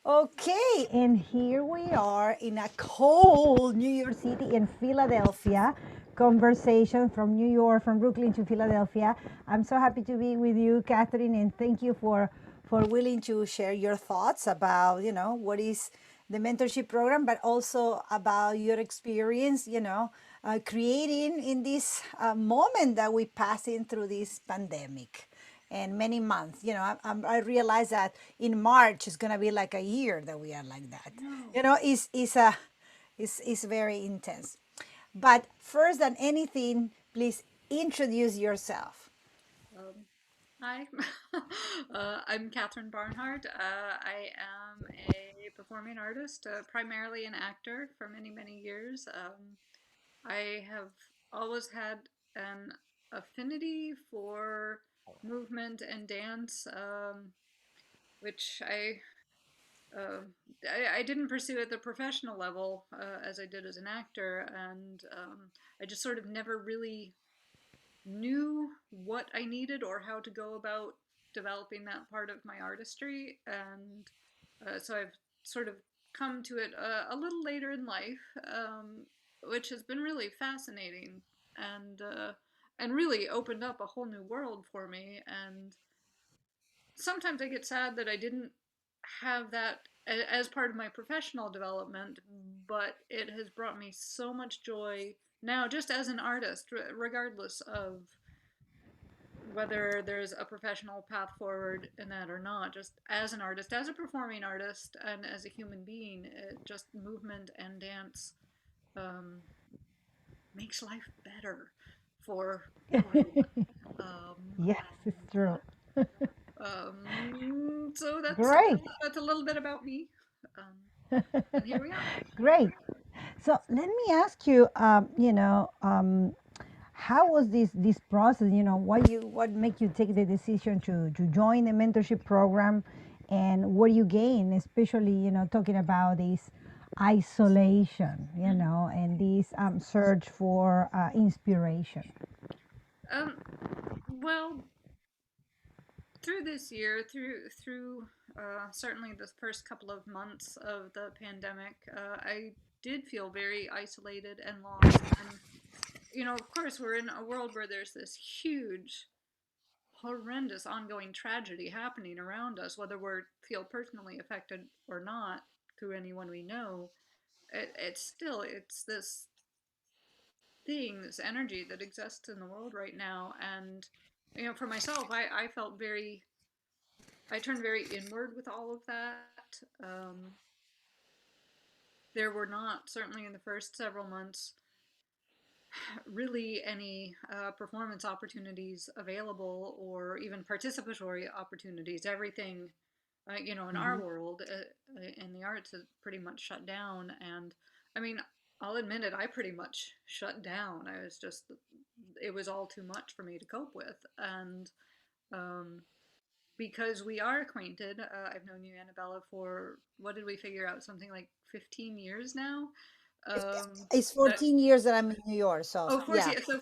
Okay, and here we are in a cold New York City in Philadelphia. Conversation from New York, from Brooklyn to Philadelphia. I'm so happy to be with you, Kathryn, and thank you for willing to share your thoughts about what is the mentorship program, but also about your experience, creating in this moment that we passing through this pandemic and many months. I realize that in March is gonna be like a year that we are like that. No. Is very intense. But first than anything, please introduce yourself. Um, Hi, I'm Kathryn Barnhardt. I am a performing artist, primarily an actor for many, many years. I have always had an affinity for movement and dance, which uh, I didn't pursue at the professional level as I did as an actor, and I just sort of never really knew what I needed or how to go about developing that part of my artistry. And so I've sort of come to it a little later in life, which has been really fascinating and really opened up a whole new world for me. And sometimes I get sad that I didn't have that as part of my professional development, but it has brought me so much joy now, just as an artist, regardless of whether there's a professional path forward in that or not. Just as an artist, as a performing artist, and as a human being, just movement and dance um, makes life better for everyone. Um, Yes, it's true. so Great. that's a little bit about me, um, and here we are. Great. So let me ask you, how was this process? What make you take the decision to join the mentorship program, and what do you gain, especially talking about this isolation, Mhm. and this search for inspiration. Um, well, through this year, through certainly the first couple of months of the pandemic, I did feel very isolated and lost. And of course, we're in a world where there's this huge, horrendous, ongoing tragedy happening around us, whether we feel personally affected or not through anyone we know. It's this thing, this energy that exists in the world right now. And for myself, I felt very I turned very inward with all of that. There were not, certainly in the first several months, really any performance opportunities available or even participatory opportunities. Everything, in our Hmm. world, in the arts, is pretty much shut down. And I mean, I'll admit it, I pretty much shut down. It was all too much for me to cope with. And um, because we are acquainted. I've known you, Annabella, for what did we figure out? Something like 15 years now. It's That 14 years that I'm in New York, so oh, yeah. 14, so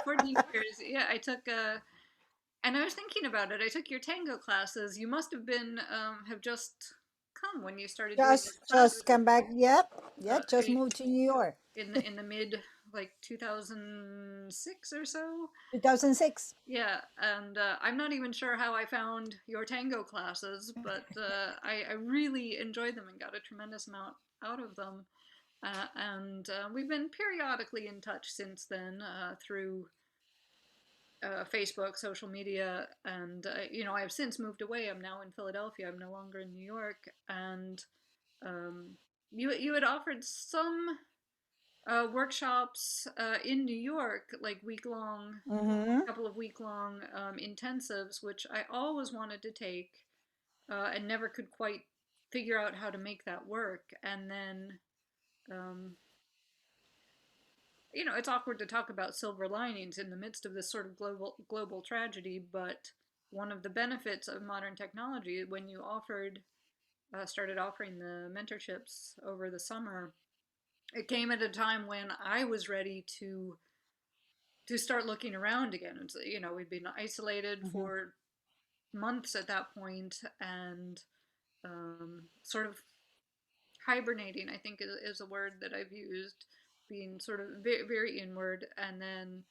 14 years. Yeah, I took and I was thinking about it. I took your tango classes. You must have been have just come when you started doing those Just come classes back. Yep, yeah, uh, just moved to New York. in the mid like 2006 or so. 2006. Yeah, and I'm not even sure how I found your tango classes, but I really enjoyed them and got a tremendous amount out of them. And we've been periodically in touch since then through Facebook, social media, and I have since moved away. I'm now in Philadelphia. I'm no longer in New York, and um, you had offered some workshops in New York, like Mm-hmm. couple of week long intensives, which I always wanted to take and never could quite figure out how to make that work. And then, um, it's awkward to talk about silver linings in the midst of this sort of global tragedy, but one of the benefits of modern technology, when you started offering the mentorships over the summer, it came at a time when I was ready to start looking around again. It's, we'd been isolated Mm-hmm. for months at that point, and sort of hibernating, I think is a word that I've used, being sort of very, very inward. And then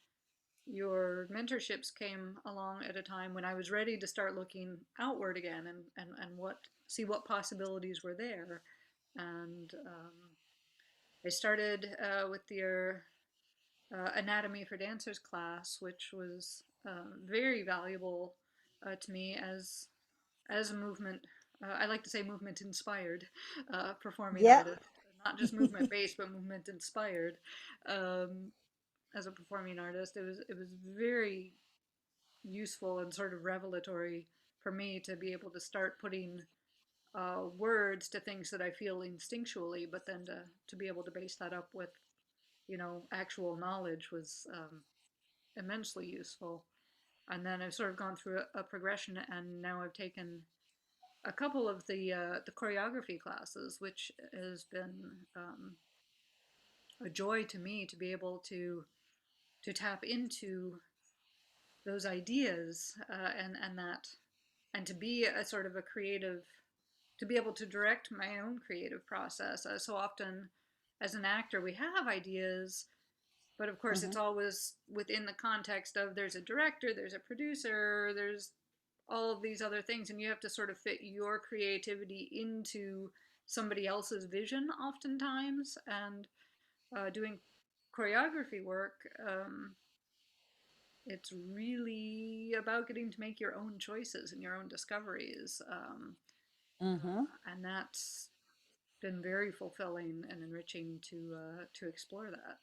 your mentorships came along at a time when I was ready to start looking outward again, and what see what possibilities were there. And I started with your Anatomy for Dancers class, which was very valuable to me as a movement. I like to say movement inspired performing Yeah. artist, not just movement based, but movement inspired. Um, as a performing artist, it was very useful and sort of revelatory for me to be able to start putting words to things that I feel instinctually, but then to be able to base that up with actual knowledge was immensely useful. And then I've sort of gone through a progression, and now I've taken a couple of the choreography classes, which has been a joy to me to be able to tap into those ideas and that and to be a sort of a creative, to be able to direct my own creative process. So often as an actor we have ideas, but of course it's Hmm. always within the context of there's a director, there's a producer, there's all of these other things, and you have to sort of fit your creativity into somebody else's vision oftentimes. And doing choreography work, it's really about getting to make your own choices and your own discoveries, Hmm. and that's been very fulfilling and enriching to explore that.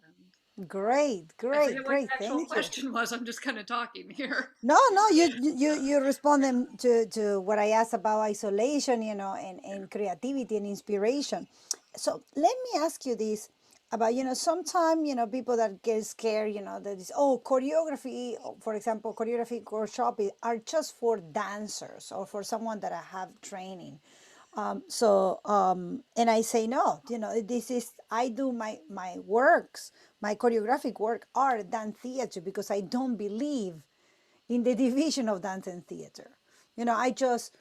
And Great, I great, forget what great. your actual Thank you. question was. I'm just kind of talking here. No, no, you responded to what I asked about isolation, and creativity and inspiration. So let me ask you this about, sometimes, people that get scared, that is, oh, choreography, for example, choreography workshop are just for dancers or for someone that I have training. And I say, no, this is, I do my works, my choreographic work are dance theater because I don't believe in the division of dance and theater. I just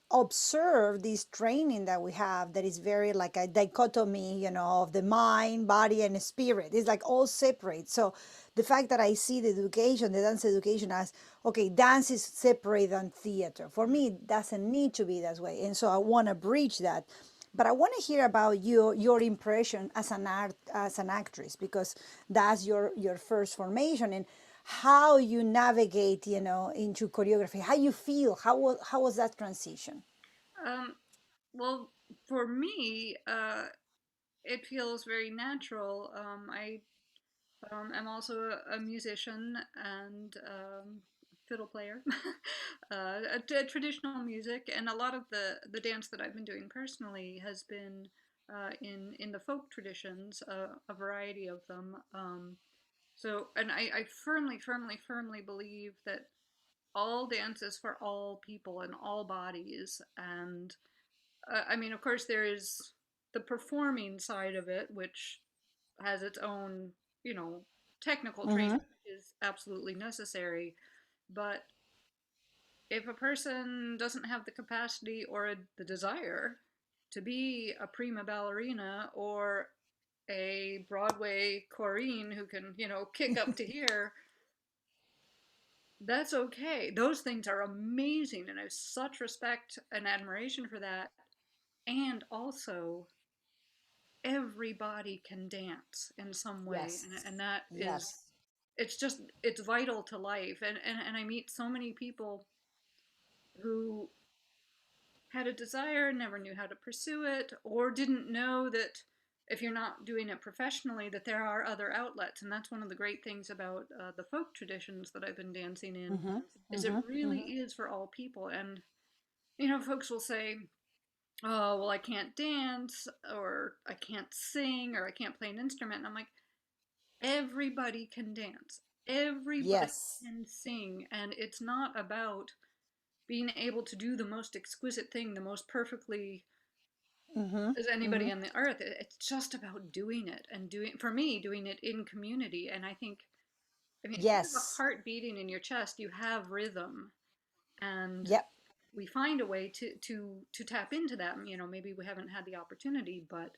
observe this training that we have that is very like a dichotomy, of the mind, body, and spirit. It's like all separate. So the fact that I see the education, the dance education as, okay, dance is separate than theater. For me, it doesn't need to be that way. And so I want to bridge that. But I want to hear about your impression as an actress, because that's your first formation, and how you navigate, into choreography, how you feel, how was that transition? um, well, for me, it feels very natural. I am also a musician and fiddle player, traditional music, and a lot of the dance that I've been doing personally has been in the folk traditions, a variety of them. So, and I firmly, firmly, firmly believe that all dance is for all people and all bodies. And I mean, of course, there is the performing side of it, which has its own, you know, technical training, Mm-hmm. which is absolutely necessary. But if a person doesn't have the capacity or the desire to be a prima ballerina or a Broadway chorine who can, kick up to here, that's okay. Those things are amazing, and I have such respect and admiration for that. And also, everybody can dance in some way, Yes. and that is, Yes. it's vital to life. And I meet so many people who had a desire, never knew how to pursue it, or didn't know that if you're not doing it professionally, that there are other outlets. And that's one of the great things about the folk traditions that I've been dancing in, Mm-hmm. is it Mm-hmm. really Mm-hmm. is for all people. And folks will say, oh, well, I can't dance, or I can't sing, or I can't play an instrument. And I'm like, everybody can dance, everybody Yes. can sing. And it's not about being able to do the most exquisite thing the most perfectly Mm-hmm. as anybody Mm-hmm. on the earth. It's just about doing it, and for me, doing it in community. And I mean, if you have a Yes. heart beating in your chest, you have rhythm. And Yep. we find a way to tap into them. You know, maybe we haven't had the opportunity, but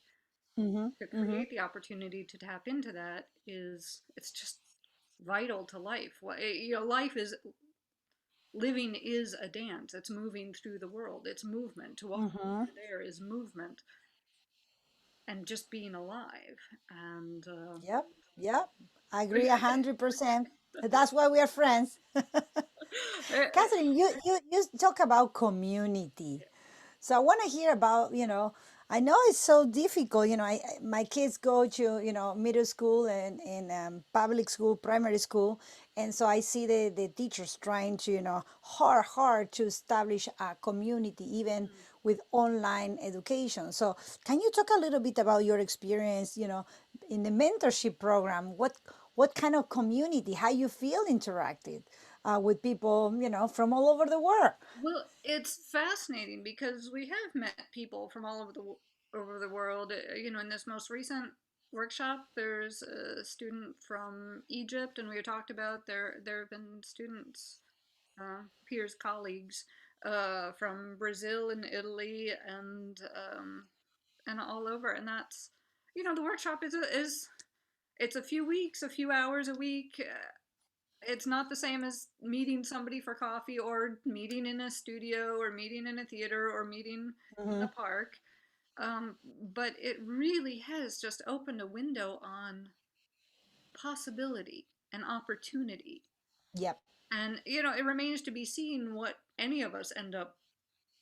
Mm-hmm. to Mm-hmm. create the opportunity to tap into that is, it's just vital to life. You know, life is, living is a dance. It's moving through the world. It's movement. To walk Mm-hmm. over there is movement, and just being alive. And Yep. Yep. I agree 100%. That's why we are friends. Catherine, you talk about community. So I want to hear about, I know it's so difficult. My kids go to, middle school and public school, primary school. And so I see the teachers trying to, hard to establish a community, even with online education. So can you talk a little bit about your experience, in the mentorship program? What kind of community, how you feel interacted with people, from all over the world? well, it's fascinating because we have met people from all over over the world. You know, in this most recent workshop, there's a student from Egypt, and we talked about there have been students, peers, colleagues, from Brazil and Italy, and all over. And that's, you know, the workshop is it's a few weeks, a few hours a week. It's not the same as meeting somebody for coffee, or meeting in a studio, or meeting in a theater, or meeting in the Hmm. park. But it really has just opened a window on possibility and opportunity. Yep. And, you know, it remains to be seen what any of us end up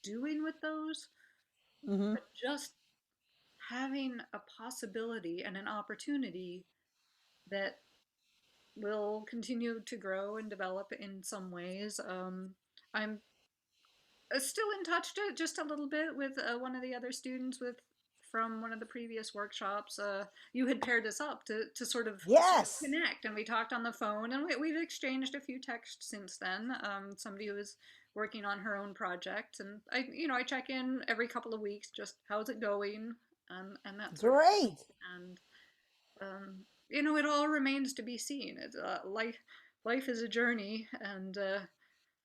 doing with those, Hmm. but just having a possibility and an opportunity that will continue to grow and develop in some ways. I'm still in touch just a little bit with one of the other students with from one of the previous workshops. You had paired us up to sort of Yes. connect, and we talked on the phone, and we've exchanged a few texts since then. Somebody who was working on her own project, and I check in every couple of weeks, just how's it going, and that sort of thing. Great. And it all remains to be seen. It's life is a journey, and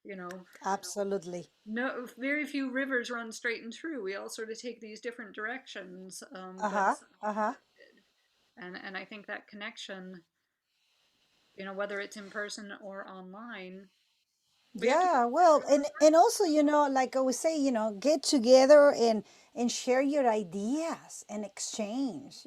you know, Absolutely. no, very few rivers run straight and true. We all sort of take these different directions, but Uh-huh. some Uh-huh. connected. And I think that connection, whether it's in person or online, we have to Yeah, put well, it and also, like I would say, get together and share your ideas and exchange,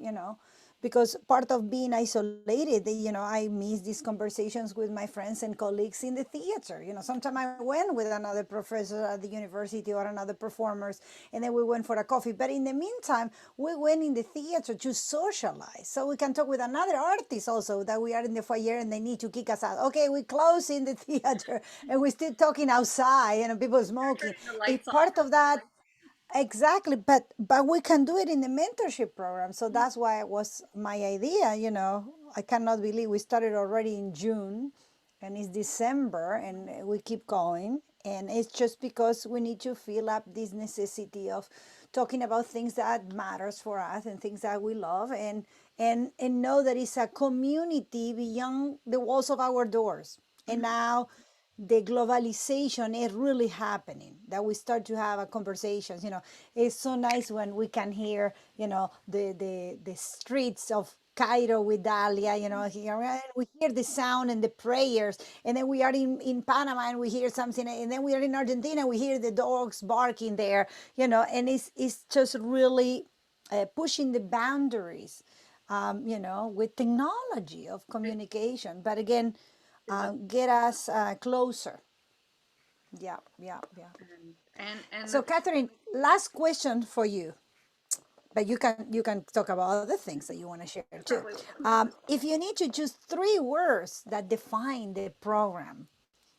because part of being isolated, I miss these conversations with my friends and colleagues in the theater. Sometimes I went with another professor at the university or another performers, and then we went for a coffee. But in the meantime, we went in the theater to socialize, so we can talk with another artist also that we are in the foyer and they need to kick us out. Okay, we close in the theater and we're still talking outside, people smoking. turning the It's lights off. part of that. Exactly, but we can do it in the mentorship program. So that's why it was my idea. I cannot believe we started already in June, and it's December, and we keep going. And it's just because we need to fill up this necessity of talking about things that matters for us and things that we love, and know that it's a community beyond the walls of our doors. And Mhm. now the globalization is really happening, that we start to have a conversations. It's so nice when we can hear, the streets of Cairo with Dalia, here, and we hear the sound and the prayers, and then we are in Panama and we hear something, and then we are in Argentina, we hear the dogs barking there, and it's just really pushing the boundaries, with technology of It communication. But again, is a get us closer. Yeah, yeah, yeah. and So, the Catherine, last question for you, but you can talk about other things that you want to share too. probably will. If you need to choose three words that define the program,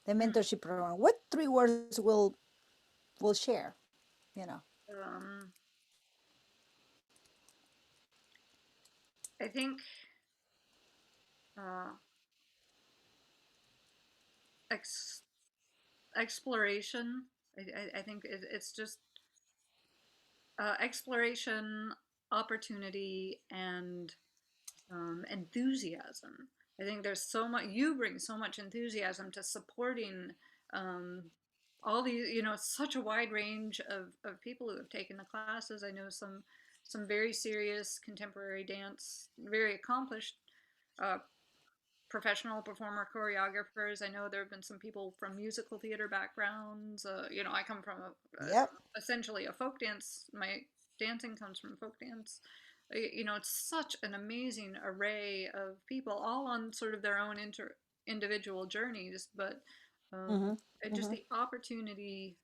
the mentorship program, what three words will share? You know. um, I think uh, ex- exploration. I think it's just exploration, opportunity, and enthusiasm. I think there's so much, you bring so much enthusiasm to supporting um, all these, such a wide range of people who have taken the classes. I know some very serious contemporary dance, very accomplished uh, professional performer choreographers. I know there have been some people from musical theater backgrounds. I come from Yep. essentially a folk dance. My dancing comes from folk dance. It's such an amazing array of people, all on sort of their own individual journeys, but Mm-hmm. just Mm-hmm. the opportunity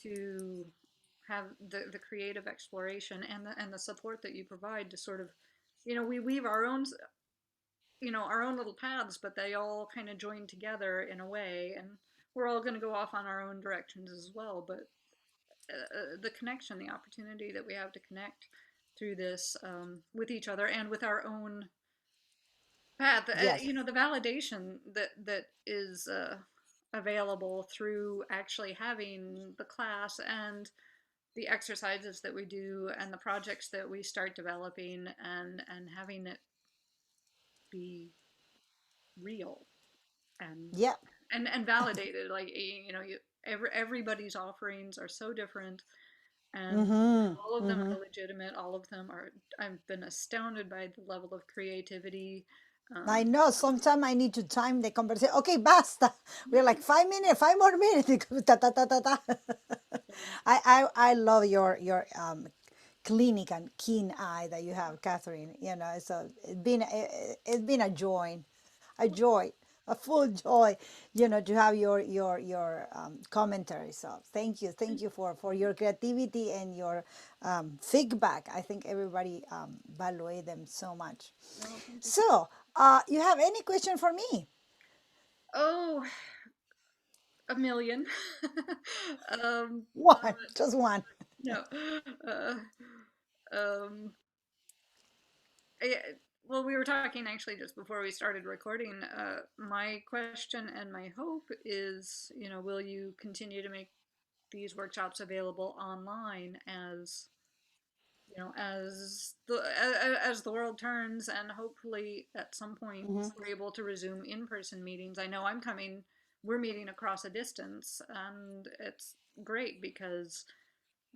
to have the creative exploration and the support that you provide to sort of, we weave our own little paths, but they all kind of join together in a way, and we're all going to go off on our own directions as well. But the connection, the opportunity that we have to connect through this with each other and with our own path, Yes. the validation that is available through actually having the class and the exercises that we do and the projects that we start developing and having it be real and Yep. and validated. Like, everybody's offerings are so different, and Mm-hmm. all of them Mm-hmm. are legitimate. All of them are. I've been astounded by the level of creativity. I um, know. Sometimes I need to time the conversation. Okay, basta. We're like 5 minutes, 5 more minutes. Ta, ta, ta, ta, ta. um, I love your clinic and keen eye that you have, Catherine. So it's been a joy, a full joy, to have your commentary. So thank you for your creativity and your feedback. I think everybody value them so much. well, thank you. So, you have any question for me? Oh, a million. One, just one. No. Uh, um, I, well, we were talking actually just before we started recording. My question and my hope is, will you continue to make these workshops available online as the world turns, and hopefully at some point Hmm. we're able to resume in-person meetings. I know we're meeting across a distance, and it's great because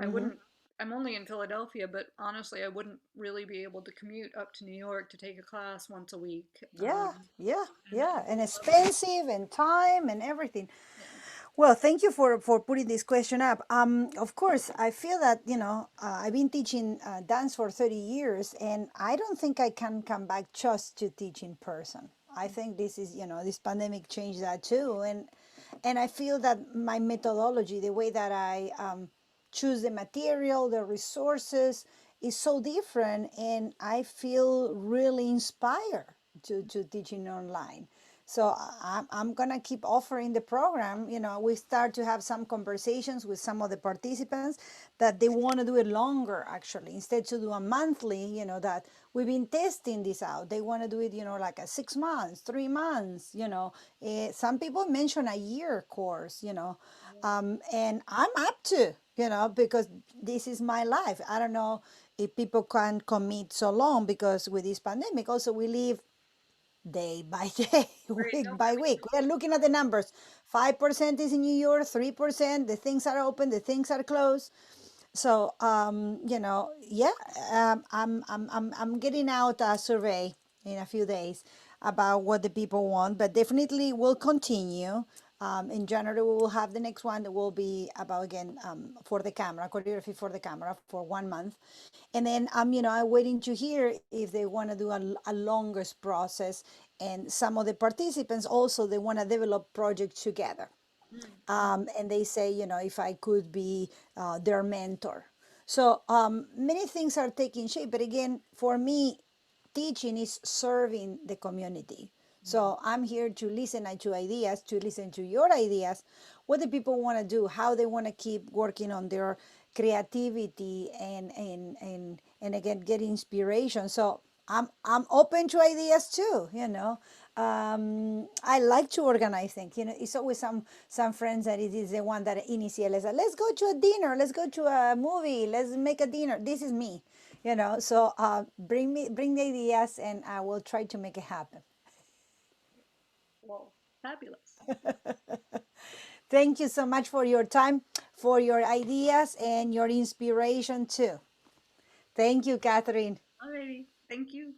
I Hmm. wouldn't I'm only in Philadelphia, but honestly, I wouldn't really be able to commute up to New York to take a class once a week. Yeah, yeah, And I yeah, and would love, expensive and time and everything. yeah. Well, thank you for putting this question up. Of course, I feel that I've been teaching dance for 30 years, and I don't think I can come back just to teach in person. I think this pandemic changed that too, and I feel that my methodology, the way that I choose the material, the resources, is so different, and I feel really inspired to teaching online. So I'm gonna keep offering the program. We start to have some conversations with some of the participants that they want to do it longer, actually, instead to do a monthly. That we've been testing this out. They want to do it, like a 6 months, 3 months. Some people mention a year course. And I'm up to, because this is my life. I don't know if people can commit so long, because with this pandemic, also we live day by day, Right. week Nope. by week. Everything. We are looking at the numbers. 5% is in New York, 3%. The things are open, the things are closed. So, yeah, I'm getting out a survey in a few days about what the people want, but definitely will continue. In January, we will have the next one that will be about, again, for the camera, choreography for the camera for 1 month. And then I'm waiting to hear if they want to do a longest process. And some of the participants also, they want to develop projects together. Mm-hmm. And they say, if I could be their mentor. So many things are taking shape. But again, for me, teaching is serving the community. Mm-hmm. So I'm here to listen to ideas, to listen to your ideas, what the people want to do, how they want to keep working on their creativity, and again get inspiration. So I'm open to ideas too. I like to organize things. It's always some friends that it is the one that initiate. Let's go to a dinner. Let's go to a movie. Let's make a dinner. This is me. So bring the ideas, and I will try to make it happen. Well, fabulous. Thank you so much for your time, for your ideas, and your inspiration too. Thank you, Kathryn. Alrighty. Thank you.